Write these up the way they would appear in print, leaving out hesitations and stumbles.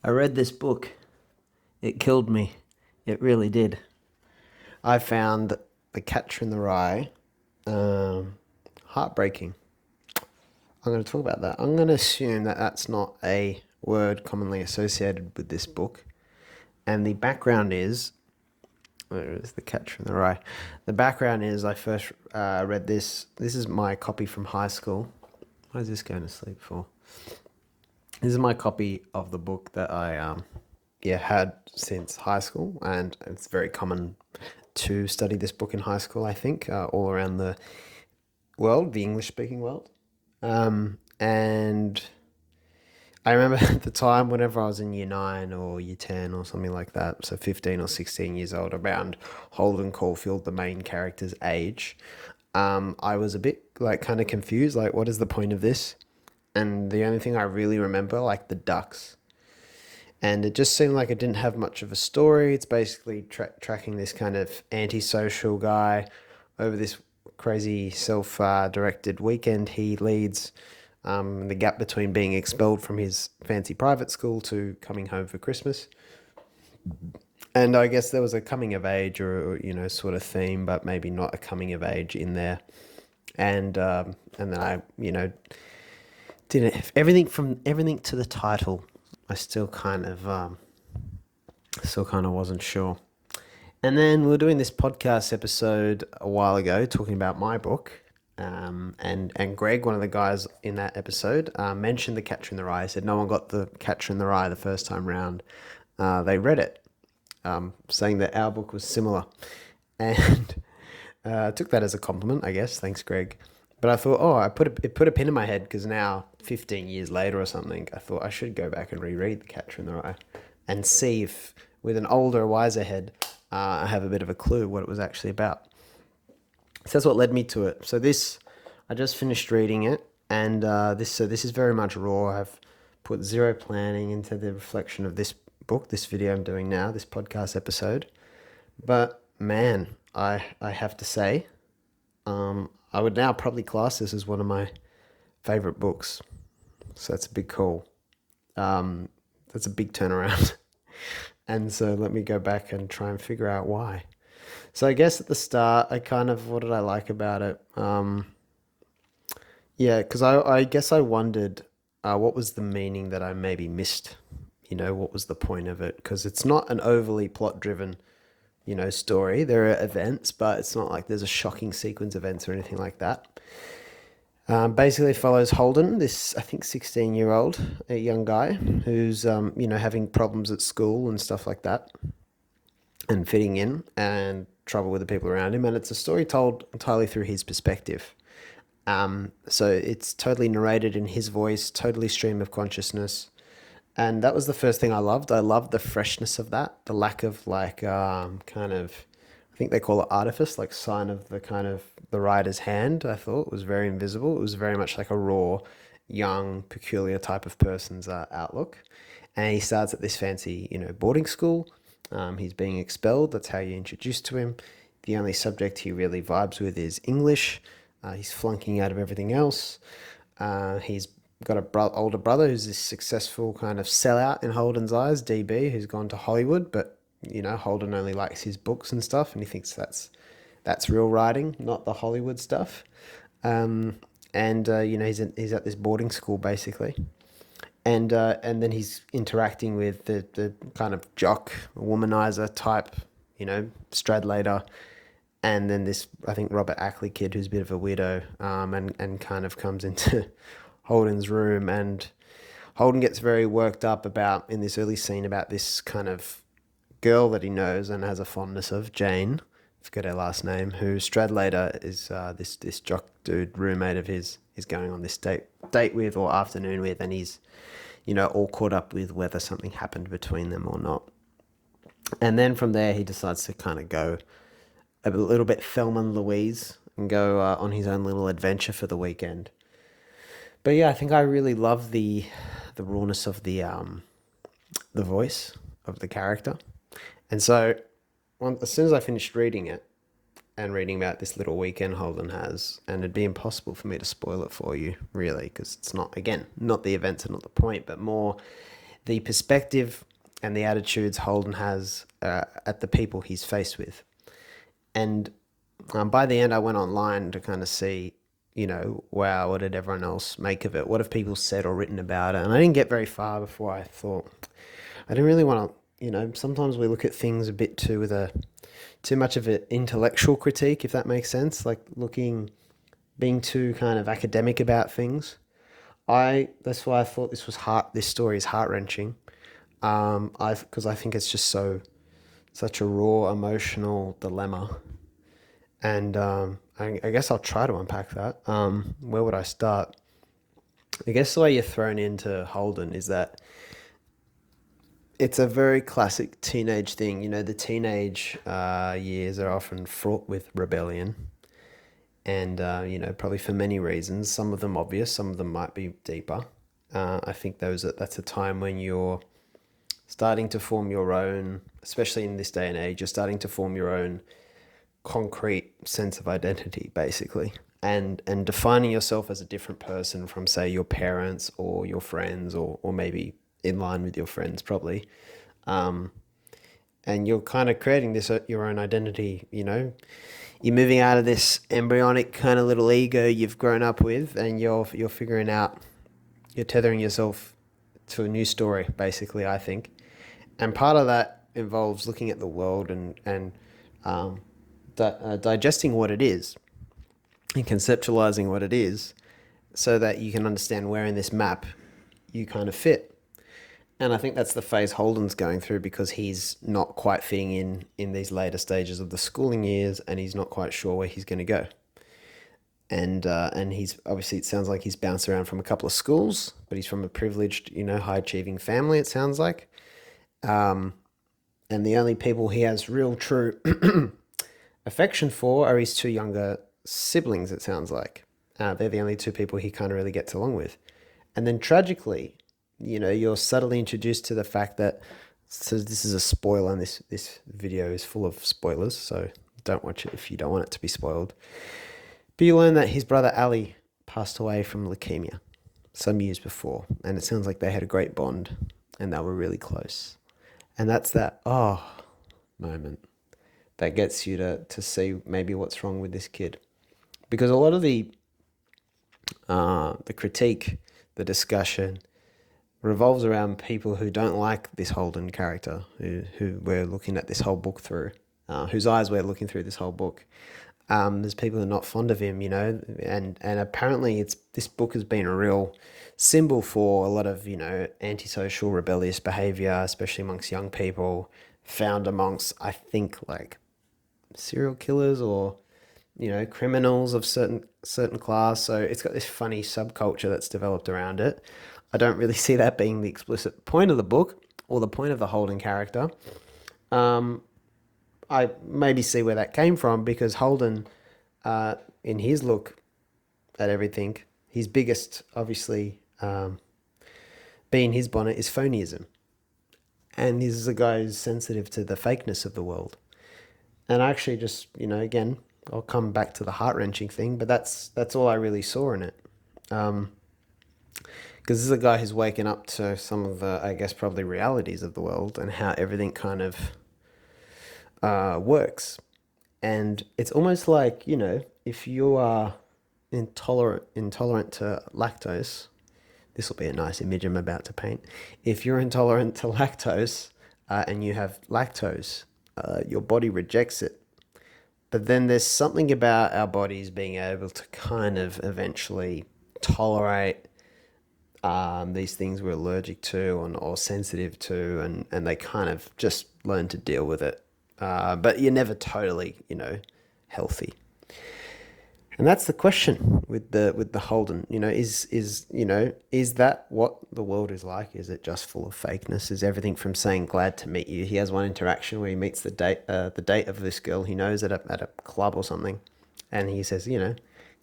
I read this book. It killed me. It really did. I found The Catcher in the Rye heartbreaking. I'm going to talk about that. I'm going to assume that that's not a word commonly associated with this book. And the background is, where is The Catcher in the Rye? The background is I first read this. This is my copy from high school. Why is this going to sleep for? This is my copy of the book that I had since high school, and it's very common to study this book in high school, I think, all around the world, the English-speaking world. And I remember at the time, whenever I was in year 9 or year 10 or something like that, so 15 or 16 years old, around Holden Caulfield, the main character's age, I was a bit like kind of confused, like what is the point of this? And the only thing I really remember, like the ducks. And it just seemed like it didn't have much of a story. It's basically tracking this kind of antisocial guy over this crazy self-directed weekend he leads, the gap between being expelled from his fancy private school to coming home for Christmas. And I guess there was a coming of age or sort of theme, but maybe not a coming of age in there. And then I didn't everything to the title. I still kind of wasn't sure. And then we were doing this podcast episode a while ago talking about my book. And Greg, one of the guys in that episode, mentioned The Catcher in the Rye. He said no one got The Catcher in the Rye the first time round. They read it, saying that our book was similar. And I took that as a compliment, I guess. Thanks, Greg. But I thought, it put a pin in my head because now, 15 years later or something, I thought I should go back and reread The Catcher in the Rye and see if, with an older, wiser head, I have a bit of a clue what it was actually about. So that's what led me to it. So I just finished reading it, and this is very much raw. I've put zero planning into the reflection of this book, this video I'm doing now, this podcast episode. But man, I have to say, I would now probably class this as one of my favorite books. So that's a big call. That's a big turnaround. And so let me go back and try and figure out why. So I guess at the start, what did I like about it? Because I guess I wondered what was the meaning that I maybe missed. What was the point of it? Because it's not an overly plot-driven story. There are events, but it's not like there's a shocking sequence of events or anything like that. Basically follows Holden, this, I think, 16-year-old, a young guy who's, having problems at school and stuff like that and fitting in and trouble with the people around him. And it's a story told entirely through his perspective. So it's totally narrated in his voice, totally stream of consciousness. And that was the first thing I loved. I loved the freshness of that, the lack of I think they call it artifice, like sign of the writer's hand. I thought it was very invisible. It was very much like a raw, young, peculiar type of person's outlook. And he starts at this fancy, boarding school. He's being expelled. That's how you're introduced to him. The only subject he really vibes with is English. He's flunking out of everything else. He's got a older brother who's this successful kind of sellout in Holden's eyes, DB, who's gone to Hollywood, but Holden only likes his books and stuff, and he thinks that's real writing, not the Hollywood stuff. He's at this boarding school basically, and then he's interacting with the kind of jock womanizer type, Stradlater, and then this, I think, Robert Ackley kid who's a bit of a weirdo, and kind of comes into Holden's room, and Holden gets very worked up in this early scene about this kind of girl that he knows and has a fondness of, Jane, I forget her last name, who Stradlater is this jock dude roommate of his is going on this date with or afternoon with, and he's all caught up with whether something happened between them or not. And then from there he decides to kind of go a little bit Thelma and Louise and go on his own little adventure for the weekend. But yeah, I think I really love the rawness of the voice of the character. And so as soon as I finished reading it and reading about this little weekend Holden has, and it'd be impossible for me to spoil it for you, really, because it's not, again, not the events and not the point, but more the perspective and the attitudes Holden has at the people he's faced with. And by the end, I went online to kind of see, wow, what did everyone else make of it? What have people said or written about it? And I didn't get very far before I thought, I didn't really want to, sometimes we look at things a bit too much of an intellectual critique, if that makes sense, like being too kind of academic about things. That's why I thought this story is heart wrenching. Because I think it's just such a raw emotional dilemma, and I guess I'll try to unpack that. Where would I start? I guess the way you're thrown into Holden is that it's a very classic teenage thing. The teenage years are often fraught with rebellion, and probably for many reasons. Some of them obvious, some of them might be deeper. I think that's a time when you're starting to form your own, especially in this day and age, you're starting to form your own concrete sense of identity, basically, and defining yourself as a different person from, say, your parents or your friends, or maybe in line with your friends, probably. And you're kind of creating this your own identity. You're moving out of this embryonic kind of little ego you've grown up with, and you're figuring out, you're tethering yourself to a new story, basically, I think. And part of that involves looking at the world and digesting what it is and conceptualizing what it is, so that you can understand where in this map you kind of fit. And I think that's the phase Holden's going through, because he's not quite fitting in these later stages of the schooling years, and he's not quite sure where he's going to go. And he's obviously, it sounds like he's bounced around from a couple of schools, but he's from a privileged, high achieving family, it sounds like. And the only people he has real true affection for are his two younger siblings, it sounds like. They're the only two people he kind of really gets along with. And then tragically, you're subtly introduced to the fact that, so this is a spoiler, and this video is full of spoilers, so don't watch it if you don't want it to be spoiled. But you learn that his brother Ali passed away from leukemia some years before, and it sounds like they had a great bond and they were really close. And that's that moment that gets you to see maybe what's wrong with this kid. Because a lot of the critique, the discussion, revolves around people who don't like this Holden character, who we're looking at this whole book through, whose eyes we're looking through this whole book. There's people who are not fond of him, and apparently this book has been a real symbol for a lot of, antisocial, rebellious behavior, especially amongst young people, found amongst, I think, like serial killers or, criminals of certain class. So it's got this funny subculture that's developed around it. I don't really see that being the explicit point of the book or the point of the Holden character. I maybe see where that came from, because Holden, in his look at everything, his biggest, obviously, being his bonnet is phonyism. And this is a guy who's sensitive to the fakeness of the world. And I actually just, again, I'll come back to the heart-wrenching thing, but that's all I really saw in it. Because this is a guy who's waking up to some of the, I guess, probably realities of the world and how everything kind of works. And it's almost like, if you are intolerant to lactose, this will be a nice image I'm about to paint. If you're intolerant to lactose and you have lactose, your body rejects it. But then there's something about our bodies being able to kind of eventually tolerate these things we're allergic to or sensitive to, and they kind of just learn to deal with it. But you're never totally, healthy. And that's the question with the Holden. Is that what the world is like? Is it just full of fakeness? Is everything from saying glad to meet you? He has one interaction where he meets the date of this girl he knows at a club or something, and he says,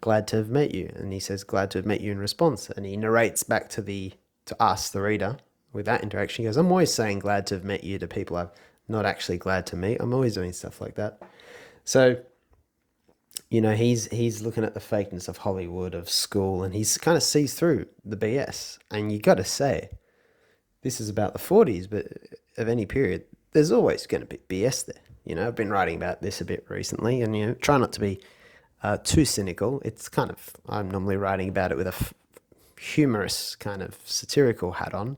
glad to have met you, and he says glad to have met you in response, and he narrates back to us, the reader, with that interaction. He goes, I'm always saying glad to have met you to people I'm not actually glad to meet. I'm always doing stuff like that. So, he's looking at the fakeness of Hollywood, of school, and he's kind of sees through the BS. And you got to say, this is about the 40s, but of any period, there's always going to be BS there. I've been writing about this a bit recently, and try not to be too cynical. It's kind of, I'm normally writing about it with a humorous kind of satirical hat on,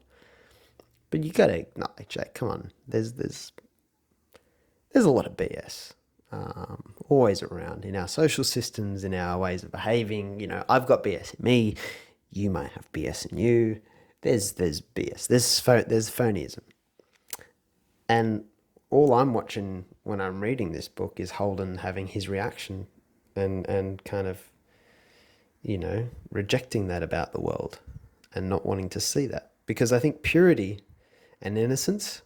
but you got to acknowledge that. Come on, there's a lot of BS. Always around in our social systems, in our ways of behaving. I've got BS in me. You might have BS in you. There's BS. There's phonyism. And all I'm watching when I'm reading this book is Holden having his reaction and kind of, rejecting that about the world and not wanting to see that. Because I think purity and innocence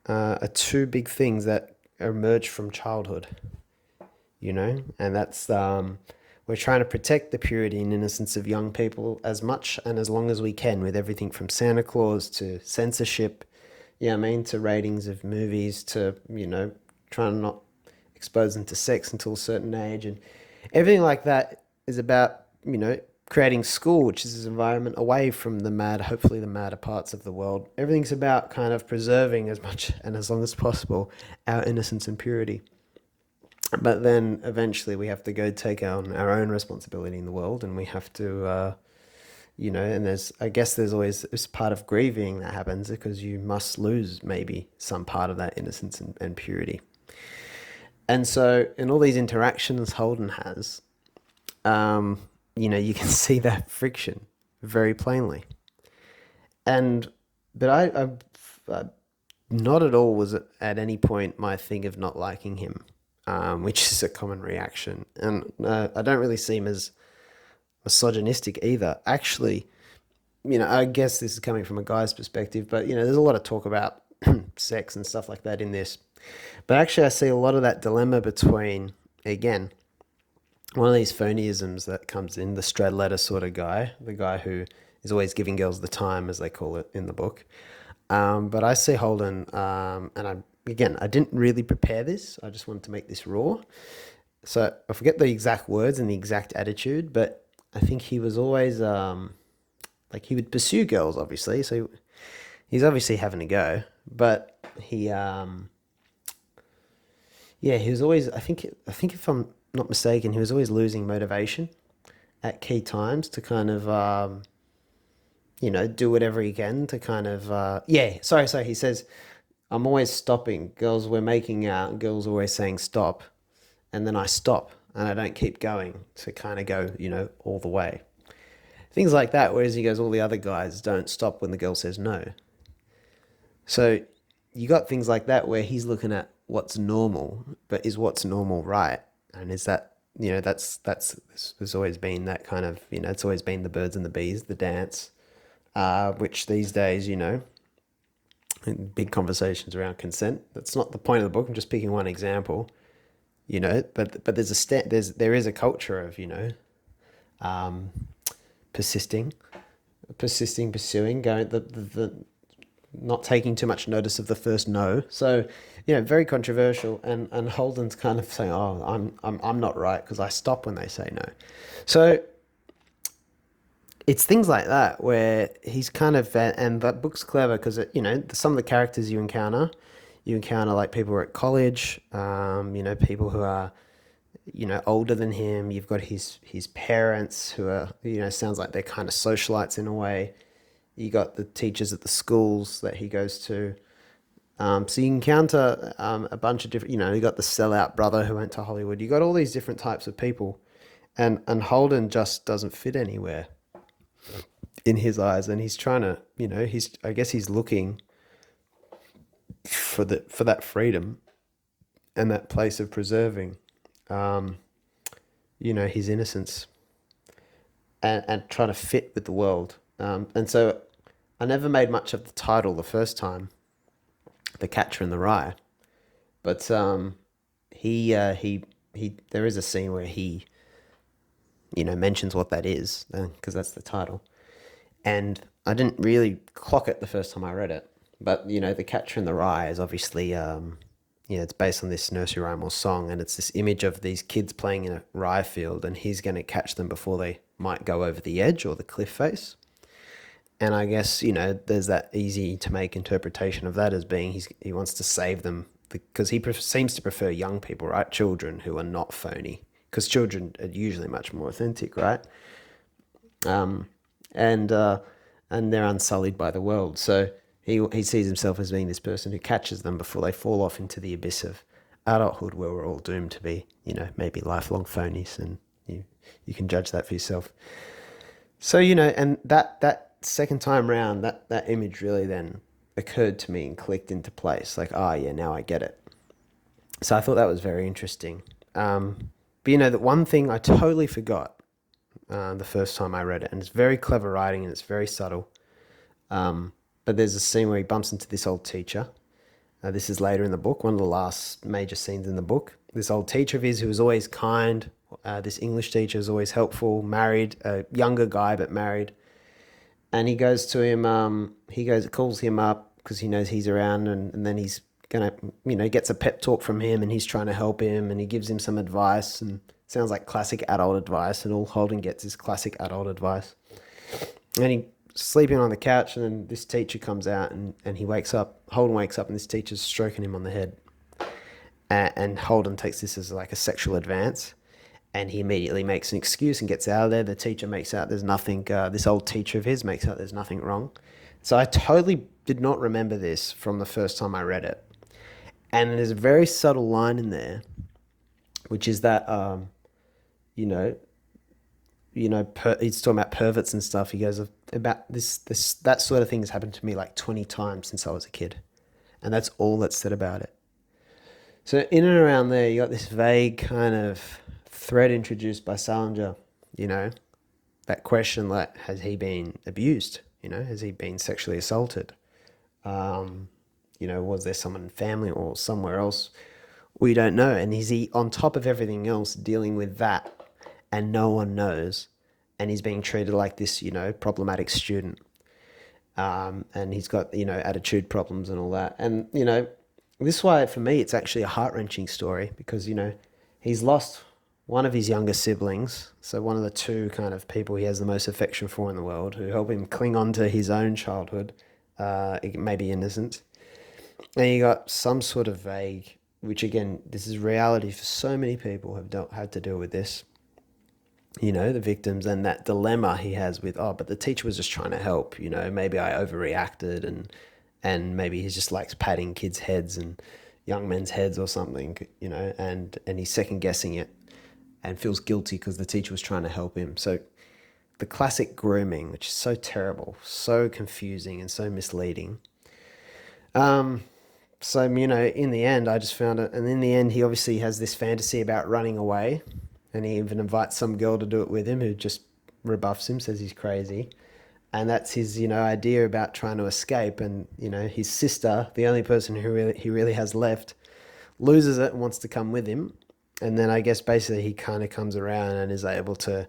are two big things that emerge from childhood, and that's, we're trying to protect the purity and innocence of young people as much and as long as we can, with everything from Santa Claus to censorship, to ratings of movies, to, trying to not expose them to sex until a certain age. And everything like that is about, creating school, which is this environment away from hopefully the madder parts of the world. Everything's about kind of preserving as much and as long as possible our innocence and purity. But then eventually we have to go take on our own responsibility in the world, and we have to, and there's always this part of grieving that happens because you must lose maybe some part of that innocence and purity. And so in all these interactions Holden has, you can see that friction very plainly. But I not at all was at any point my thing of not liking him, which is a common reaction. And I don't really see him as misogynistic either. Actually, I guess this is coming from a guy's perspective, but, there's a lot of talk about sex and stuff like that in this. But actually, I see a lot of that dilemma between, again, one of these phonyisms that comes in, the straight letter sort of guy, the guy who is always giving girls the time, as they call it in the book. But I see Holden, and I didn't really prepare this. I just wanted to make this raw. So I forget the exact words and the exact attitude, but I think he was always, he would pursue girls, obviously. So he's obviously having a go, but he was always, I think if I'm not mistaken, he was always losing motivation at key times to kind of, do whatever he can to kind of, sorry, he says, I'm always stopping. Girls, we're making out, girls are always saying stop, and then I stop, and I don't keep going to kind of go, all the way. Things like that, whereas he goes, all the other guys don't stop when the girl says no. So you got things like that where he's looking at what's normal, but is what's normal right? And is that, there's always been that kind of, it's always been the birds and the bees, the dance, which these days, big conversations around consent. That's not the point of the book. I'm just picking one example, but there is a culture of, pursuing, going, the not taking too much notice of the first no. So, very controversial. And Holden's kind of saying, "Oh, I'm not right because I stop when they say no." So it's things like that where he's kind of, and that book's clever because some of the characters you encounter like people who are at college, people who are, older than him. You've got his parents who are, sounds like they're kind of socialites in a way. You got the teachers at the schools that he goes to. So you encounter a bunch of different, you got the sellout brother who went to Hollywood. You got all these different types of people, and Holden just doesn't fit anywhere in his eyes. And he's trying to, I guess he's looking for that freedom and that place of preserving, his innocence and trying to fit with the world. And so I never made much of the title the first time, The Catcher in the Rye, but he there is a scene where he mentions what that is, because that's the title, and I didn't really clock it the first time I read it. But The Catcher in the Rye is obviously it's based on this nursery rhyme or song, and it's this image of these kids playing in a rye field, and he's going to catch them before they might go over the edge or the cliff face. And I guess, you know, there's that easy to make interpretation of that as being he wants to save them because seems to prefer young people, right? Children who are not phony, because children are usually much more authentic, right? Um, and uh, and they're unsullied by the world. So he sees himself as being this person who catches them before they fall off into the abyss of adulthood, where we're all doomed to be, you know, maybe lifelong phonies, and you can judge that for yourself. So, you know, and that second time round, that image really then occurred to me and clicked into place. Like, ah, yeah, now I get it. So I thought that was very interesting. But you know, that one thing I totally forgot the first time I read it, and it's very clever writing and it's very subtle. But there's a scene where he bumps into this old teacher. This is later in the book, one of the last major scenes in the book. This old teacher of his who was always kind. This English teacher is always helpful, married, a younger guy but married. And he goes to him, calls him up because he knows he's around, and then he's gonna, you know, gets a pep talk from him, and he's trying to help him, and he gives him some advice, and sounds like classic adult advice, and all Holden gets is classic adult advice. And he sleeping on the couch, and then this teacher comes out, and he wakes up. Holden wakes up, and this teacher's stroking him on the head. And Holden takes this as like a sexual advance, and he immediately makes an excuse and gets out of there. The teacher makes out there's nothing. This old teacher of his makes out there's nothing wrong. So I totally did not remember this from the first time I read it, and there's a very subtle line in there, which is that you know, he's talking about perverts and stuff. He goes about this that sort of thing has happened to me like 20 times since I was a kid, and that's all that's said about it. So in and around there, you got this vague kind of thread introduced by Salinger. You know, that question like, has he been abused? You know, has he been sexually assaulted? You know, was there someone in family or somewhere else? We don't know. And is he on top of everything else dealing with that, and no one knows, and he's being treated like this, you know, problematic student. And he's got, you know, attitude problems and all that. And, you know, this is why for me it's actually a heart-wrenching story, because, you know, he's lost one of his younger siblings, so one of the two kind of people he has the most affection for in the world, who help him cling on to his own childhood, maybe innocent. And you got some sort of vague, which again, this is reality for so many people who have had to deal with this, you know, the victims, and that dilemma he has with, oh, but the teacher was just trying to help, you know, maybe I overreacted, and maybe he just likes patting kids' heads and young men's heads or something, you know, and he's second guessing it and feels guilty because the teacher was trying to help him. So the classic grooming, which is so terrible, so confusing and so misleading. So, you know, in the end, I just found it, and in the end, he obviously has this fantasy about running away, and he even invites some girl to do it with him who just rebuffs him, says he's crazy. And that's his, you know, idea about trying to escape. And, you know, his sister, the only person he really has left, loses it and wants to come with him. And then I guess basically he kind of comes around and is able to,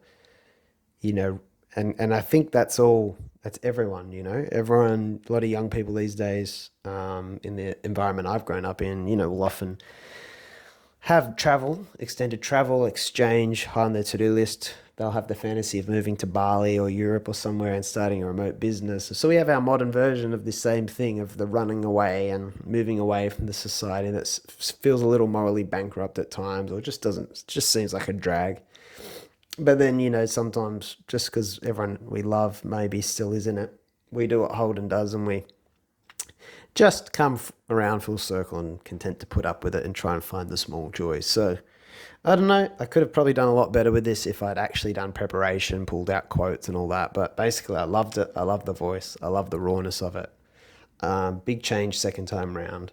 you know, and I think that's everyone, you know, everyone, a lot of young people these days, in the environment I've grown up in, you know, will often have travel, extended travel, exchange high on their to-do list. They'll have the fantasy of moving to Bali or Europe or somewhere and starting a remote business. So we have our modern version of the same thing, of the running away and moving away from the society that feels a little morally bankrupt at times, or just seems like a drag. But then, you know, sometimes just because everyone we love maybe still is in it, we do what Holden does, and we just come around full circle and content to put up with it and try and find the small joys. So I don't know, I could have probably done a lot better with this if I'd actually done preparation, pulled out quotes and all that. But basically, I loved it. I love the voice. I love the rawness of it. Big change second time round.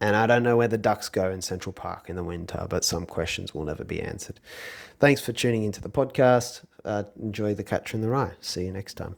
And I don't know where the ducks go in Central Park in the winter, but some questions will never be answered. Thanks for tuning into the podcast. Enjoy the Catcher in the Rye. See you next time.